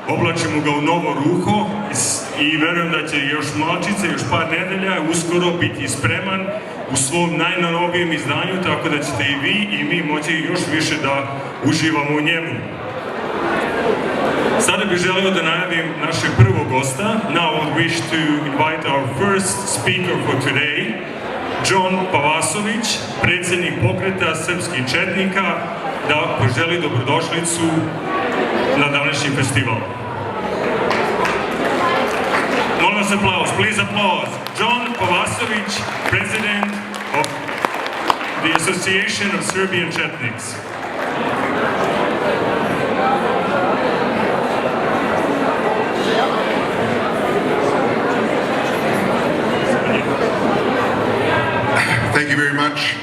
oblačimo ga u novo ruho i verujem da će još malčice, još par nedelja uskoro biti spreman u svom najnovijem izdanju, tako da ćete i vi i mi moći još više da uživamo u njemu. Sada bih želeo da najavim našeg prvog gosta. Now I wish to invite our first speaker for today, John Pavasović, predsjednik pokreta srpskih četnika, da poželi dobrodošlicu na današnji festival. Molim vas aplauz, please applause. John Pavasović, president of the Association of Serbian Chetniks. Thank you very much.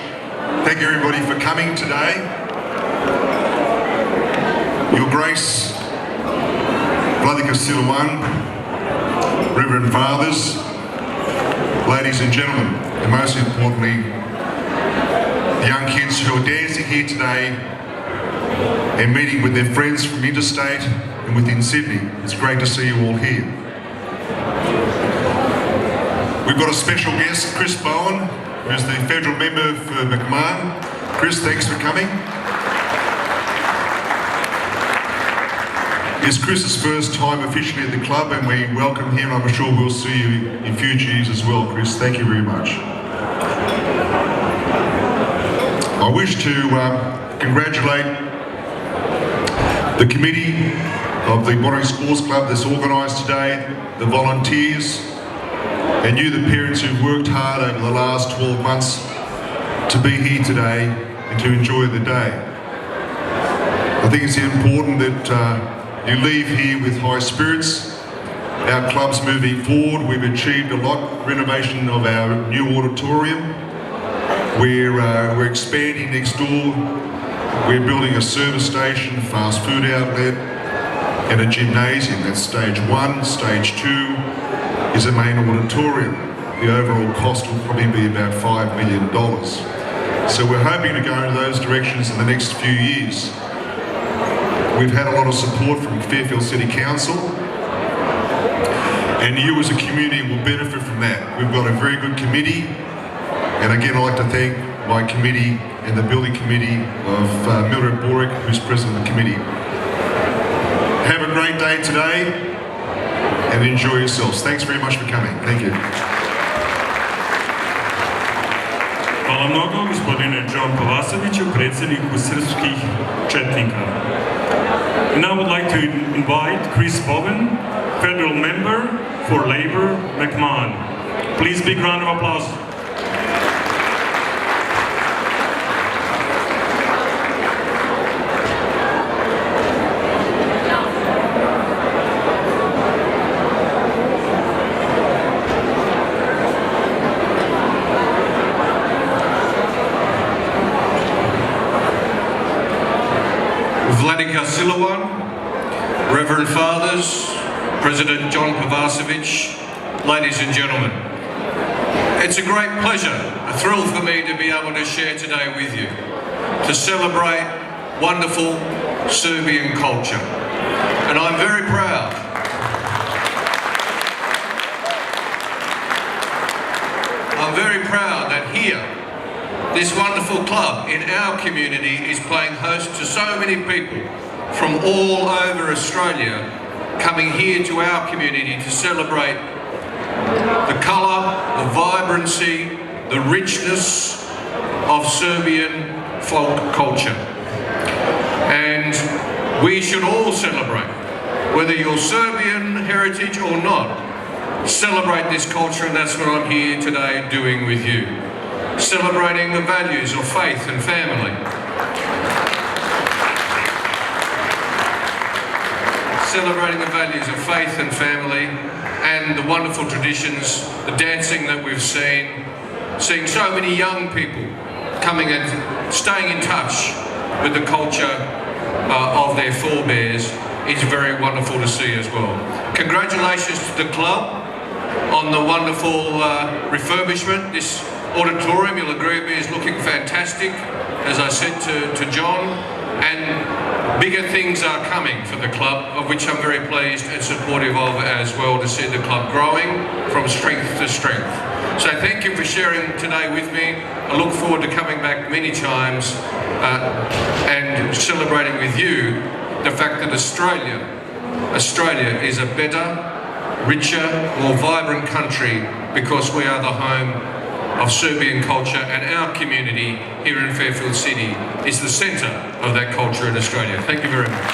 Thank you everybody for coming today. Your Grace, Vladika Siluan, Reverend Fathers, ladies and gentlemen, and most importantly, the young kids who are dancing here today and meeting with their friends from interstate and within Sydney. It's great to see you all here. We've got a special guest, Chris Bowen, who's the federal member for McMahon. Chris, thanks for coming. It's Chris's first time officially at the club and we welcome him. I'm sure we'll see you in future years as well, Chris. Thank you very much. I wish to congratulate the committee of the Monterey Sports Club that's organised today, the volunteers, and you, the parents who've worked hard over the last 12 months to be here today and to enjoy the day. I think it's important that you leave here with high spirits. Our club's moving forward. We've achieved a lot. Renovation of our new auditorium. We're expanding next door. We're building a service station, fast food outlet, and a gymnasium. That's stage 1. Stage 2 is a main auditorium. The overall cost will probably be about $5 million. So we're hoping to go in those directions in the next few years. We've had a lot of support from Fairfield City Council, and you as a community will benefit from that. We've got a very good committee, and again I'd like to thank my committee and the building committee of Mildred Boric, who's president of the committee. Have a great day today and enjoy yourselves. Thanks very much for coming. Thank you. Hvala mnogo, gospodine John Pavasoviću, predsjedniku srpskih četnika. Now I would like to invite Chris Bowen, federal member for Labour, McMahon. Please, big round of applause. Vladika Siluan, Reverend Fathers, President John Pavasović, ladies and gentlemen. It's a great pleasure, a thrill for me to be able to share today with you, to celebrate wonderful Serbian culture. And I'm very proud that here, this wonderful club in our community is playing host to so many people from all over Australia coming here to our community to celebrate the colour, the vibrancy, the richness of Serbian folk culture. And we should all celebrate, whether you're Serbian heritage or not, celebrate this culture, and that's what I'm here today doing with you. Celebrating the values of faith and family. Celebrating the values of faith and family and the wonderful traditions, the dancing that we've seen, seeing so many young people coming and staying in touch with the culture of their forebears is very wonderful to see as well. Congratulations to the club on the wonderful refurbishment. This auditorium, you'll agree with me, is looking fantastic. As I said to John, and bigger things are coming for the club, of which I'm very pleased and supportive of as well, to see the club growing from strength to strength. So thank you for sharing today with me. I look forward to coming back many times and celebrating with you the fact that Australia is a better, richer, more vibrant country because we are the home of Serbian culture, and our community here in Fairfield City is the centre of that culture in Australia. Thank you very much.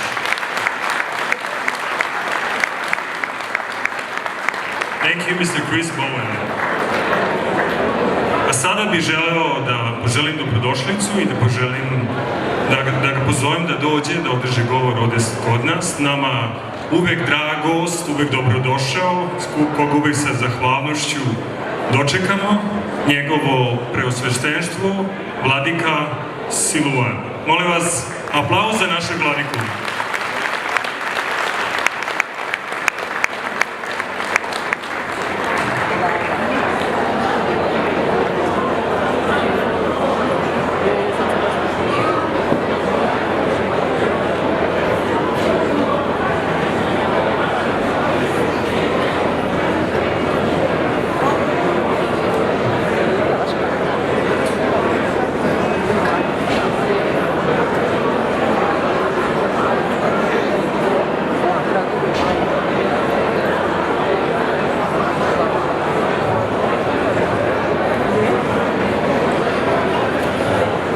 Thank you, Mr. Chris Bowen. A sada bih želeo da poželim dobrodošlicu i da ga pozovem da dođe, da održi govor ovdje kod nas. Nama uvek drag gost, uvek dobrodošao, koga uvek sa zahvalnošću dočekamo, njegovo preosveštenstvo, vladika Siluan. Molim vas, aplauz za našeg vladiku.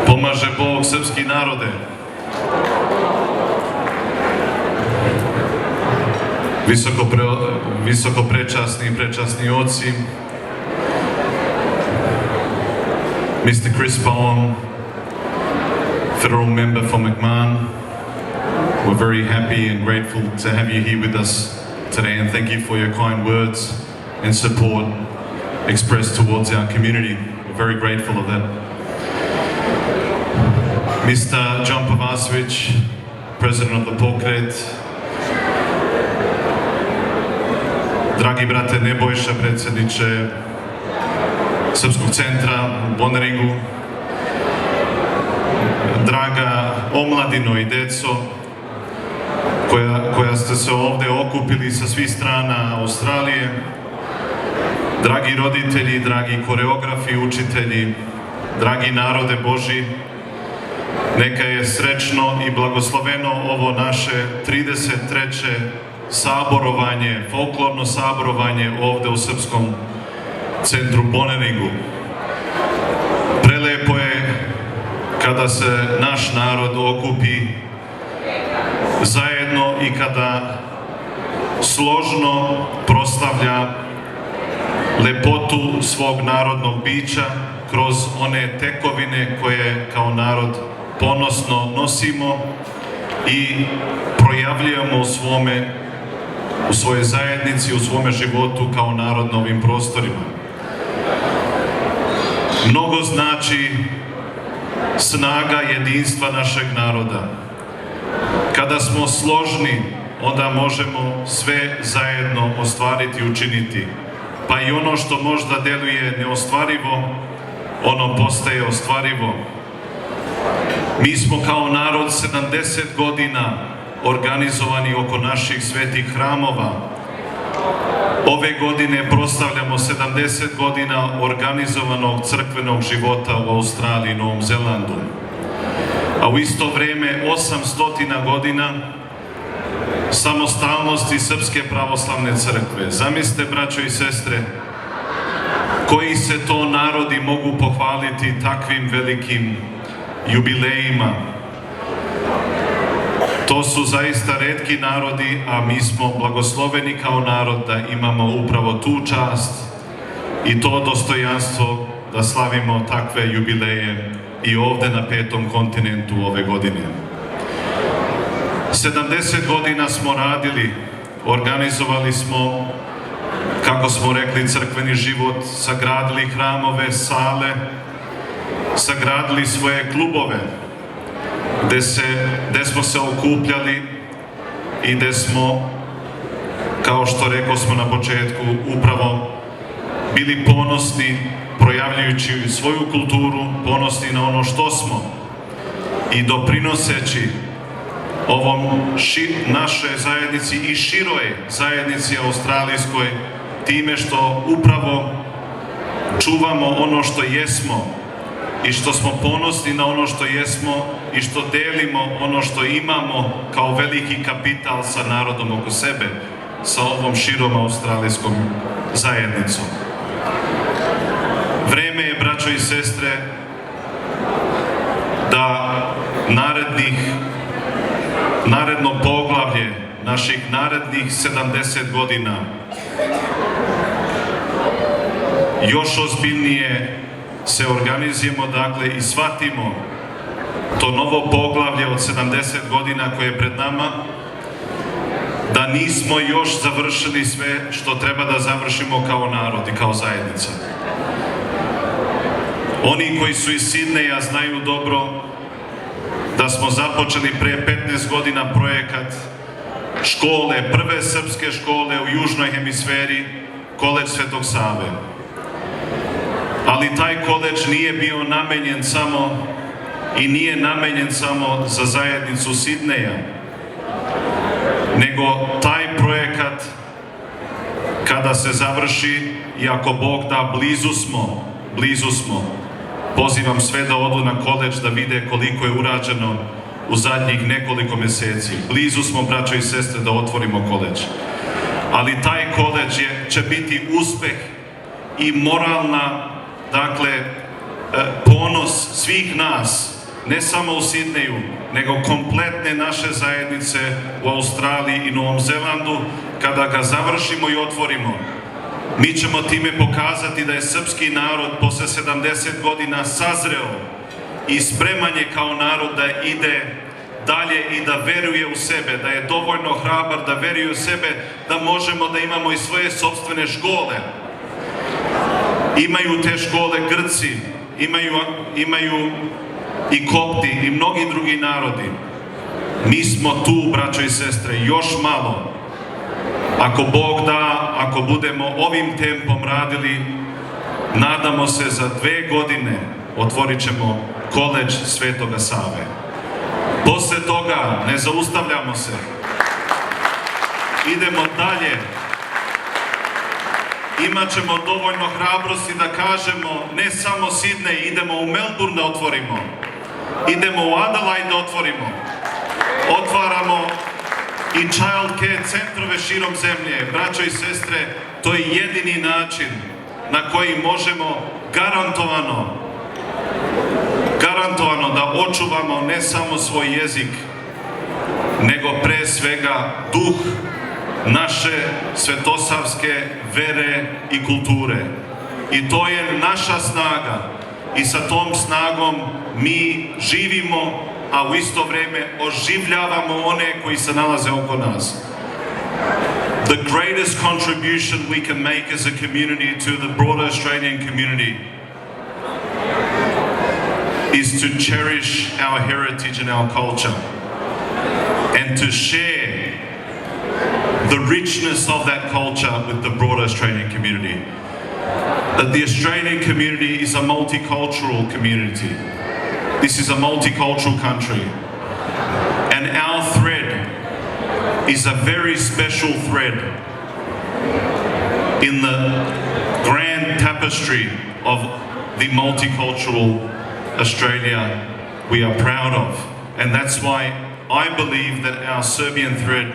Pomaže Bog, srpski narode. Visoko prečasni oci, Mr. Chris Bowen, federal member for McMahon, we're very happy and grateful to have you here with us today, and thank you for your kind words and support expressed towards our community. We're very grateful of that. Mr. John Pavasovic, President of the Pokret, dragi brate Nebojša, predsjedniče Srpskog centra u Boneringu, draga omladino i deco koja ste se ovdje okupili sa svih strana Australije, dragi roditelji, dragi koreografi, učitelji, dragi narode Boži, neka je srećno i blagosloveno ovo naše 33. saborovanje, folklorno saborovanje ovdje u Srpskom centru Boneringu. Prelepo je kada se naš narod okupi zajedno i kada složno proslavlja lepotu svog narodnog bića kroz one tekovine koje kao narod ponosno nosimo i projavljujemo u svojoj zajednici, u svome životu kao narod na ovim prostorima. Mnogo znači snaga jedinstva našeg naroda. Kada smo složni, onda možemo sve zajedno ostvariti i učiniti. Pa i ono što možda deluje neostvarivo, ono postaje ostvarivo. Mi smo kao narod 70 godina organizovani oko naših svetih hramova. Ove godine proslavljamo 70 godina organizovanog crkvenog života u Australiji i Novom Zelandu. A u isto vrijeme 800 godina samostalnosti Srpske pravoslavne crkve. Zamislite, braćo i sestre, koji se to narodi mogu pohvaliti takvim velikim jubilejima. To su zaista retki narodi, a mi smo blagosloveni kao narod da imamo upravo tu čast i to dostojanstvo da slavimo takve jubileje i ovdje na 5. kontinentu ove godine. 70 godina smo radili, organizovali smo, kako smo rekli, crkveni život, sagradili hramove, sale, sagradili svoje klubove, gde smo se okupljali i gde smo, kao što rekao smo na početku, upravo bili ponosni, projavljujući svoju kulturu, ponosni na ono što smo. i doprinoseći ovom našoj zajednici i široj zajednici australijskoj time što upravo čuvamo ono što jesmo i što smo ponosni na ono što jesmo i što delimo ono što imamo kao veliki kapital sa narodom oko sebe, sa ovom širom australijskom zajednicom. Vreme je, braćo i sestre, da naredno poglavlje naših narednih 70 godina još ozbiljnije se organizujemo, dakle, i shvatimo to novo poglavlje od 70 godina koje je pred nama, da nismo još završili sve što treba da završimo kao narod i kao zajednica. Oni koji su iz Sidneja znaju dobro da smo započeli pre 15 godina projekat škole, prve srpske škole u južnoj hemisferi, Koledž Svetog Save. Ali taj koledž nije bio namenjen samo i nije namenjen samo za zajednicu Sidneja, nego taj projekat kada se završi i ako Bog da, blizu smo. Pozivam sve da odu na koledž da vide koliko je urađeno u zadnjih nekoliko meseci. Blizu smo, braćo i sestre, da otvorimo koledž. Ali taj koledž će biti uspeh i moralna, dakle, ponos svih nas, ne samo u Sidneju, nego kompletne naše zajednice u Australiji i Novom Zelandu. Kada ga završimo i otvorimo, mi ćemo time pokazati da je srpski narod posle 70 godina sazreo i spreman je kao narod da ide dalje i da veruje u sebe, da je dovoljno hrabar da veruje u sebe, da možemo da imamo i svoje sopstvene škole. Imaju te škole Grci, imaju i Kopti i mnogi drugi narodi. Mi smo tu, braćo i sestre, još malo. Ako Bog da, ako budemo ovim tempom radili, nadamo se za 2 godine otvorit ćemo Koledž Svetoga Save. Posle toga ne zaustavljamo se. Idemo dalje. Imaćemo dovoljno hrabrosti da kažemo ne samo Sidney, idemo u Melbourne da otvorimo. Idemo u Adelaide da otvorimo. Otvaramo i child care centrove širom zemlje. Braćo i sestre, to je jedini način na koji možemo garantovano da očuvamo ne samo svoj jezik, nego pre svega duh naše svetosavske vere i kulture. I to je naša snaga. I sa tom snagom mi živimo, a u isto vreme oživljavamo one koji se nalaze oko nas. The greatest contribution we can make as a community to the broader Australian community is to cherish our heritage and our culture and to share the richness of that culture with the broader Australian community. That the Australian community is a multicultural community. This is a multicultural country. And our thread is a very special thread in the grand tapestry of the multicultural Australia we are proud of. And that's why I believe that our Serbian thread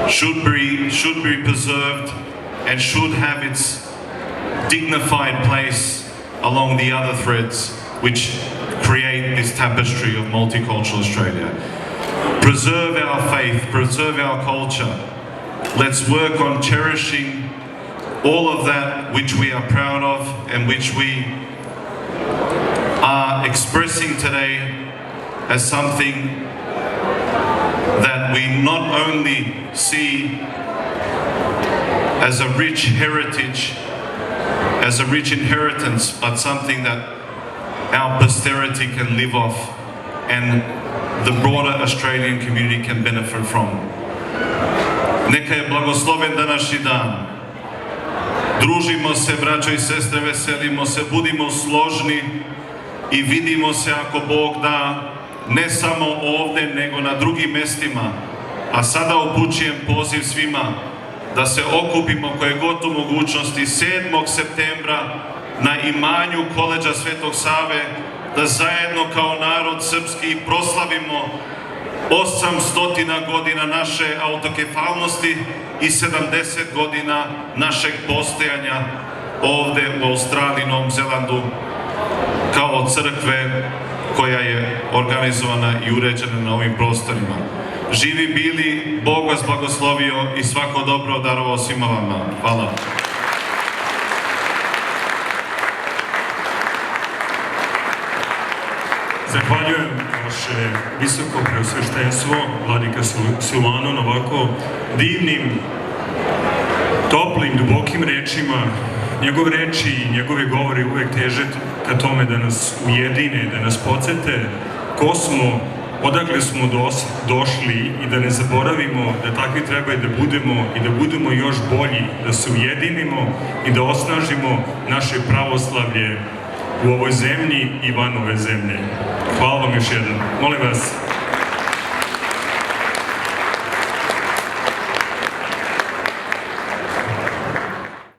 should be preserved and should have its dignified place along the other threads which create this tapestry of multicultural Australia. Preserve our faith, preserve our culture. Let's work on cherishing all of that which we are proud of and which we are expressing today as something that we not only see as a rich heritage, as a rich inheritance, but something that our posterity can live off and the broader Australian community can benefit from. Neka je blagosloven današnji dan. Družimo se, braćo i sestre, veselimo se, budimo složni i vidimo se ako Bog da, ne samo ovde, nego na drugim mestima. A sada upućujem poziv svima da se okupimo koje god u mogućnosti 7. septembra na imanju Koledža Svetog Save, da zajedno kao narod srpski proslavimo 800 godina naše autokefalnosti i 70 godina našeg postojanja ovde u Australiji, Novom Zelandu, kao crkve koja je organizovana i uređena na ovim prostorima. Živi bili, Bog vas blagoslovio i svako dobro darovao svima vama. Hvala. Zahvaljujem vaše visoko preosveštenstvo, vladika Silvano, na ovako divnim, toplim, dubokim rečima. Njegove reči i njegove govori uvek teže ka tome da nas ujedine, da nas podsete ko smo, odakle smo došli i da ne zaboravimo da takvi treba i da budemo još bolji, da se ujedinimo i da osnažimo naše pravoslavlje u ovoj zemlji i van ove zemlje. Hvala vam još jednom. Molim vas.